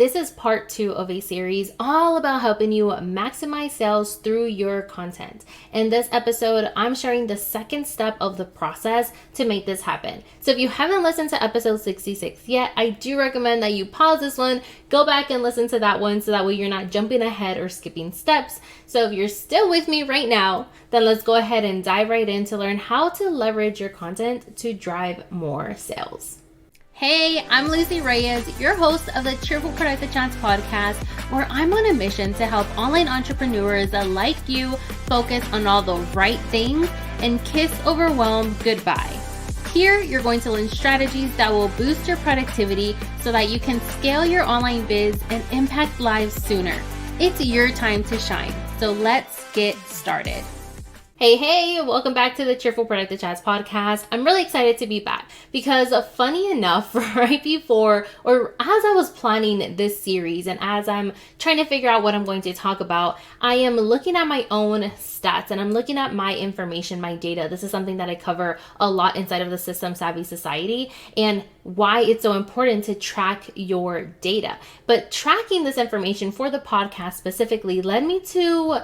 This is part 2 of a series all about helping you maximize sales through your content. In this episode, I'm sharing the second step of the process to make this happen. So if you haven't listened to episode 66 yet, I do recommend that you pause this one, go back and listen to that one so that way you're not jumping ahead or skipping steps. So if you're still with me right now, then let's go ahead and dive right in to learn how to leverage your content to drive more sales. Hey, I'm Lucy Reyes, your host of the Cheerful Productive Chats podcast, where I'm on a mission to help online entrepreneurs like you focus on all the right things and kiss overwhelm goodbye. Here, you're going to learn strategies that will boost your productivity so that you can scale your online biz and impact lives sooner. It's your time to shine, so let's get started. Hey, welcome back to the Cheerful Productive Chats podcast. I'm really excited to be back because funny enough, right before or as I was planning this series and as I'm trying to figure out what I'm going to talk about, I am looking at my own stats and I'm looking at my information, my data. This is something that I cover a lot inside of the System Savvy Society and why it's so important to track your data. But tracking this information for the podcast specifically led me to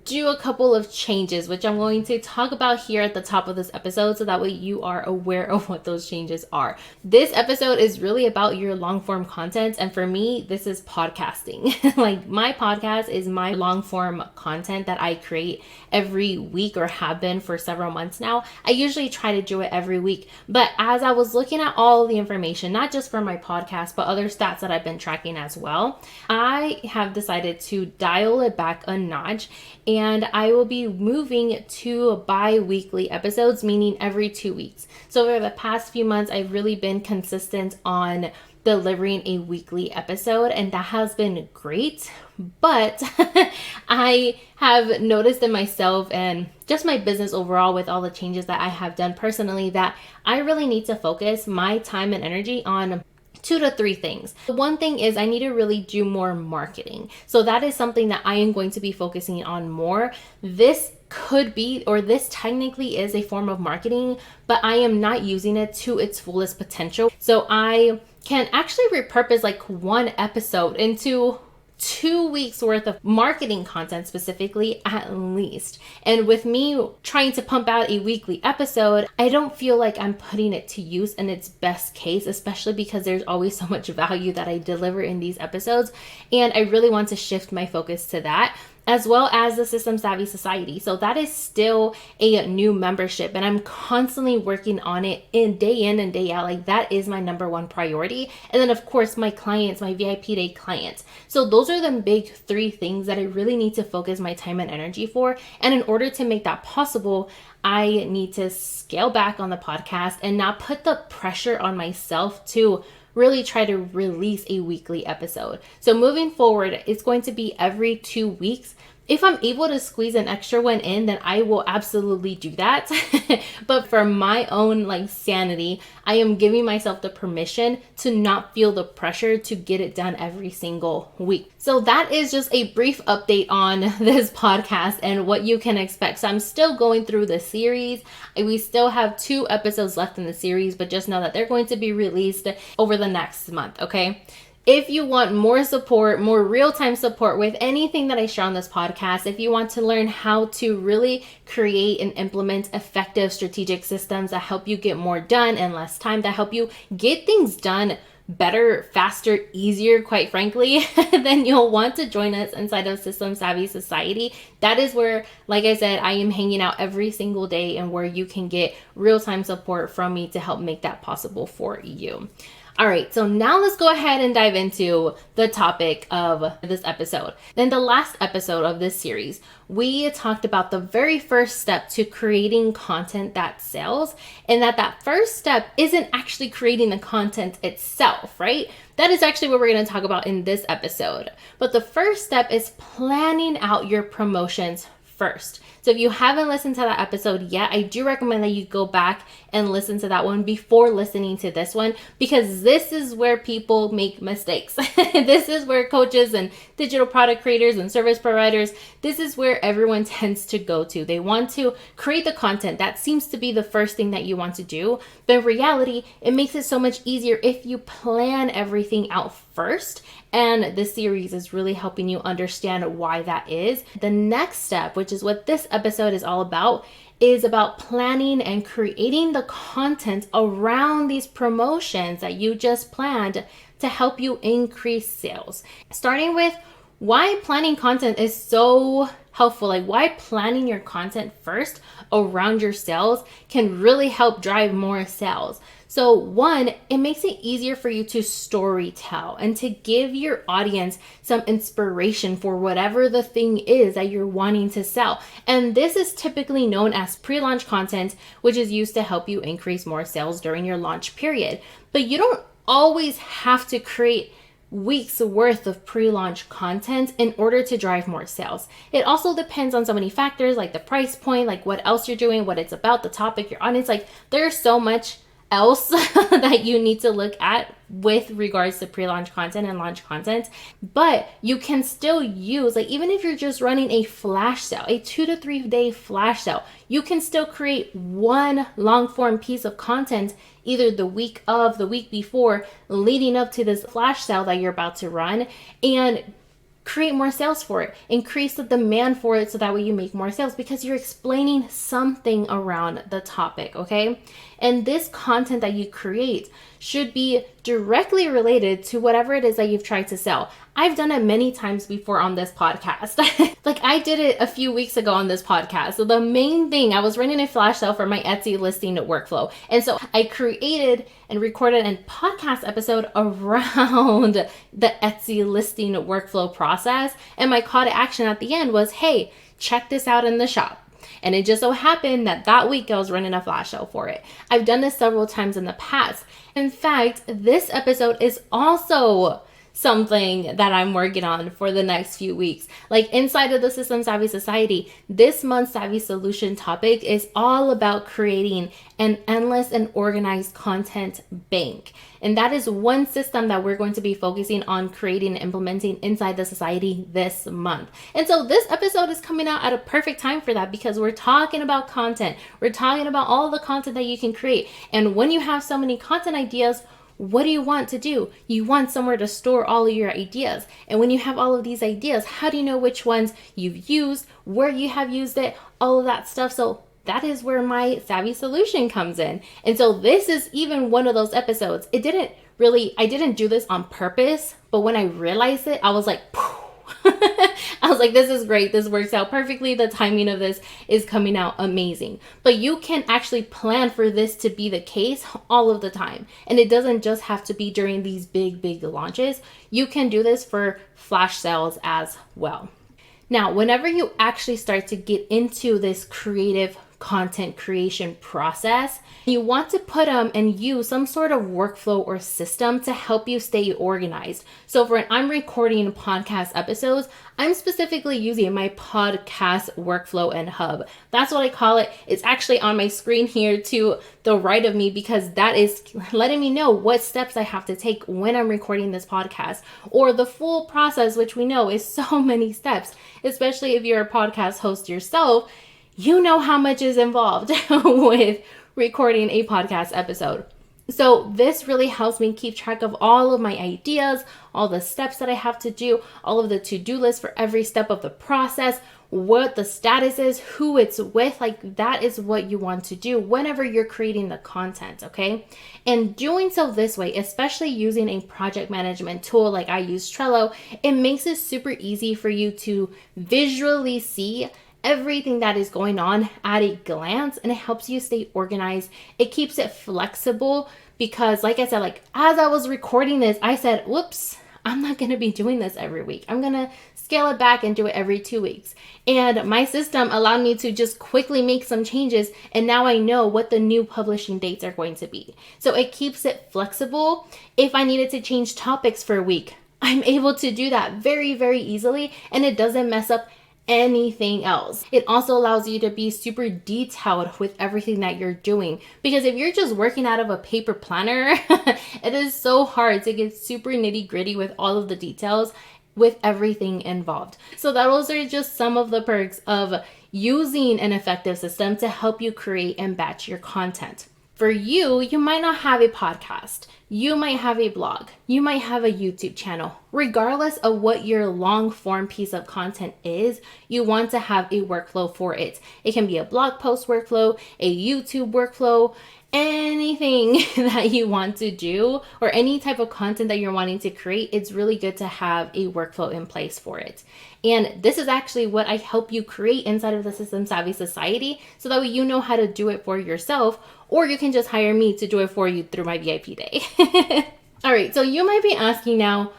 do a couple of changes, which I'm going to talk about here at the top of this episode so that way you are aware of what those changes are. This episode is really about your long form content, and for me, this is podcasting. Like my podcast is my long form content that I create every week or have been for several months now. I usually try to do it every week, but as I was looking at all the information, not just for my podcast, but other stats that I've been tracking as well, I have decided to dial it back a notch. And I will be moving to bi-weekly episodes, meaning every 2 weeks. So over the past few months, I've really been consistent on delivering a weekly episode, and that has been great. But I have noticed in myself and just my business overall with all the changes that I have done personally that I really need to focus my time and energy on 2 to 3 things. One thing is I need to really do more marketing. So that is something that I am going to be focusing on more. This could be, or this technically is a form of marketing, but I am not using it to its fullest potential. So I can actually repurpose like one episode into 2 weeks worth of marketing content specifically at least. And with me trying to pump out a weekly episode, I don't feel like I'm putting it to use in its best case, especially because there's always so much value that I deliver in these episodes. And I really want to shift my focus to that, as well as the System Savvy Society. So that is still a new membership and I'm constantly working on it in and day out. Like that is my number one priority. And then of course, my clients, my VIP day clients. So those are the big 3 things that I really need to focus my time and energy for. And in order to make that possible, I need to scale back on the podcast and not put the pressure on myself to really try to release a weekly episode. So moving forward, it's going to be every 2 weeks. If I'm able to squeeze an extra one in, then I will absolutely do that. But for my own sanity, I am giving myself the permission to not feel the pressure to get it done every single week. So that is just a brief update on this podcast and what you can expect. So I'm still going through the series. We still have 2 episodes left in the series, but just know that they're going to be released over the next month, okay? If you want more support, more real-time support with anything that I share on this podcast, if you want to learn how to really create and implement effective strategic systems that help you get more done in less time, that help you get things done better, faster, easier, quite frankly, then you'll want to join us inside of System Savvy Society. That is where, like I said, I am hanging out every single day and where you can get real-time support from me to help make that possible for you. All right, so now let's go ahead and dive into the topic of this episode. In the last episode of this series, we talked about the very first step to creating content that sells, and that first step isn't actually creating the content itself, right? That is actually what we're going to talk about in this episode. But the first step is planning out your promotions first. So if you haven't listened to that episode yet, I do recommend that you go back and listen to that one before listening to this one, because this is where people make mistakes. This is where coaches and digital product creators and service providers, this is where everyone tends to go to. They want to create the content. That seems to be the first thing that you want to do. But in reality, it makes it so much easier if you plan everything out first And this series is really helping you understand why that is. The next step, which is what this episode is all about, is about planning and creating the content around these promotions that you just planned to help you increase sales. Starting with why planning content is so helpful, like why planning your content first around your sales can really help drive more sales. So one, it makes it easier for you to story tell and to give your audience some inspiration for whatever the thing is that you're wanting to sell. And this is typically known as pre-launch content, which is used to help you increase more sales during your launch period. But you don't always have to create weeks worth of pre-launch content in order to drive more sales. It also depends on so many factors, like the price point, like what else you're doing, what it's about, the topic, your audience. Like there's so much else that you need to look at with regards to pre-launch content and launch content. But you can still use, like even if you're just running a flash sale, a 2 to 3 day flash sale, you can still create one long form piece of content either the week of, the week before, leading up to this flash sale that you're about to run, and create more sales for it, increase the demand for it so that way you make more sales because you're explaining something around the topic, okay? And this content that you create should be directly related to whatever it is that you've tried to sell. I've done it many times before on this podcast. Like I did it a few weeks ago on this podcast. So the main thing, I was running a flash sale for my Etsy listing workflow. And so I created and recorded a podcast episode around the Etsy listing workflow process. And my call to action at the end was, hey, check this out in the shop. And it just so happened that that week I was running a flash sale for it. I've done this several times in the past. In fact, this episode is also something that I'm working on for the next few weeks. Like inside of the System Savvy Society, this month's Savvy Solution topic is all about creating an endless and organized content bank. And that is one system that we're going to be focusing on creating and implementing inside the society this month. And so this episode is coming out at a perfect time for that because we're talking about content. We're talking about all the content that you can create. And when you have so many content ideas, what do you want to do? You want somewhere to store all of your ideas. And when you have all of these ideas, how do you know which ones you've used, where you have used it, all of that stuff? So that is where my Savvy Solution comes in. And so this is even one of those episodes. I didn't do this on purpose, but when I realized it, I was like, I was like, this is great. This works out perfectly. The timing of this is coming out amazing. But you can actually plan for this to be the case all of the time. And it doesn't just have to be during these big launches. You can do this for flash sales as well. Now, whenever you actually start to get into this creative content creation process, you want to put and use some sort of workflow or system to help you stay organized. So for when I'm recording podcast episodes, I'm specifically using my podcast workflow and hub. That's what I call it. It's actually on my screen here to the right of me because that is letting me know what steps I have to take when I'm recording this podcast, or the full process, which we know is so many steps, especially if you're a podcast host yourself. You know how much is involved with recording a podcast episode. So this really helps me keep track of all of my ideas, all the steps that I have to do, all of the to-do lists for every step of the process, what the status is, who it's with. Like that is what you want to do whenever you're creating the content, okay? And doing so this way, especially using a project management tool like I use Trello, it makes it super easy for you to visually see everything that is going on at a glance, and it helps you stay organized. It keeps it flexible because like I said, like as I was recording this, I said, whoops, I'm not going to be doing this every week. I'm going to scale it back and do it every 2 weeks. And my system allowed me to just quickly make some changes. And now I know what the new publishing dates are going to be. So it keeps it flexible. If I needed to change topics for a week, I'm able to do that very, very easily. And it doesn't mess up anything else. It also allows you to be super detailed with everything that you're doing, because if you're just working out of a paper planner, it is so hard to get super nitty gritty with all of the details with everything involved. So those are just some of the perks of using an effective system to help you create and batch your content. For you, you might not have a podcast. You might have a blog. You might have a YouTube channel. regardless of what your long form piece of content is, you want to have a workflow for it. It can be a blog post workflow, a YouTube workflow, anything that you want to do, or any type of content that you're wanting to create. It's really good to have a workflow in place for it. And this is actually what I help you create inside of the System Savvy Society, so that way you know how to do it for yourself, or you can just hire me to do it for you through my VIP day. All right, so you might be asking now,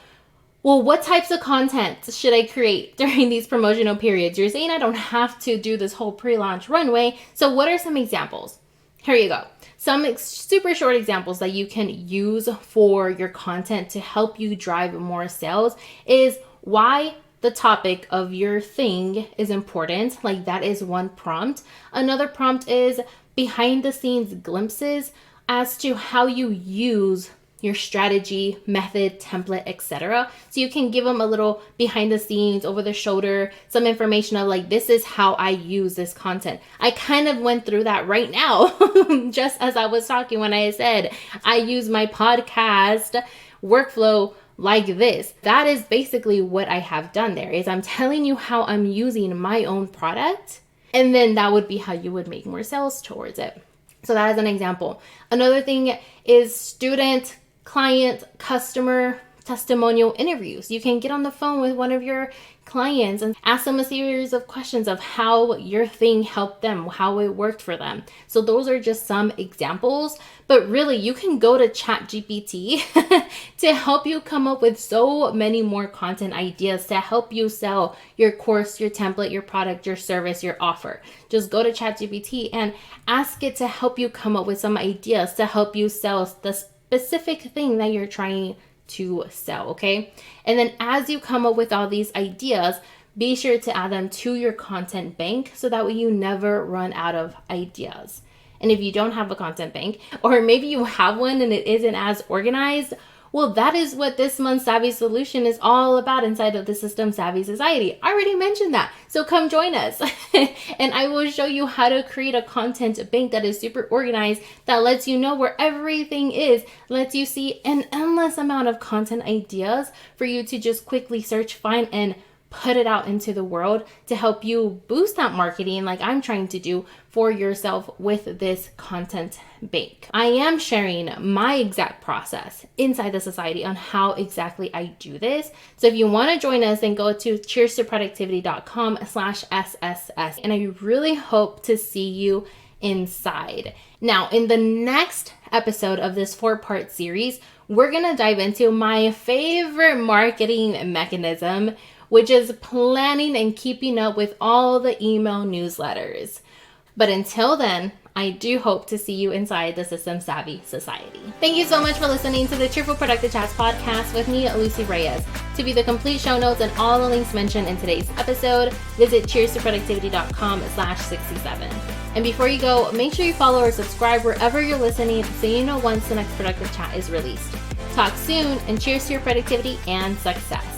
well, what types of content should I create during these promotional periods? You're saying I don't have to do this whole pre-launch runway. So what are some examples? Here you go. Some super short examples that you can use for your content to help you drive more sales is why the topic of your thing is important. Like, that is one prompt. Another prompt is behind the scenes glimpses as to how you use your strategy, method, template, etc. So you can give them a little behind the scenes, over the shoulder, some information of like, this is how I use this content. I kind of went through that right now, just as I was talking when I said I use my podcast workflow like this. That is basically what I have done there, is I'm telling you how I'm using my own product, and then that would be how you would make more sales towards it. So that is an example. Another thing is student, client, customer testimonial interviews. You can get on the phone with one of your clients and ask them a series of questions of how your thing helped them, how it worked for them. So those are just some examples, but really you can go to ChatGPT to help you come up with so many more content ideas to help you sell your course, your template, your product, your service, your offer. Just go to ChatGPT and ask it to help you come up with some ideas to help you sell the specific thing that you're trying to sell, okay? And then as you come up with all these ideas, be sure to add them to your content bank so that way you never run out of ideas. And if you don't have a content bank, or maybe you have one and it isn't as organized, well, that is what this month's Savvy Solution is all about inside of the System Savvy Society. I already mentioned that. So come join us and I will show you how to create a content bank that is super organized, that lets you know where everything is, lets you see an endless amount of content ideas for you to just quickly search, find, and put it out into the world to help you boost that marketing like I'm trying to do for yourself with this content bank. I am sharing my exact process inside the society on how exactly I do this. So if you want to join us, then go to cheerstoproductivity.com/SSS. And I really hope to see you inside. Now, in the next episode of this 4-part series, we're going to dive into my favorite marketing mechanism, which is planning and keeping up with all the email newsletters. But until then, I do hope to see you inside the System Savvy Society. Thank you so much for listening to the Cheerful Productive Chats podcast with me, Lucy Reyes. To view the complete show notes and all the links mentioned in today's episode, visit cheerstoproductivity.com/67. And before you go, make sure you follow or subscribe wherever you're listening so you know once the next productive chat is released. Talk soon, and cheers to your productivity and success.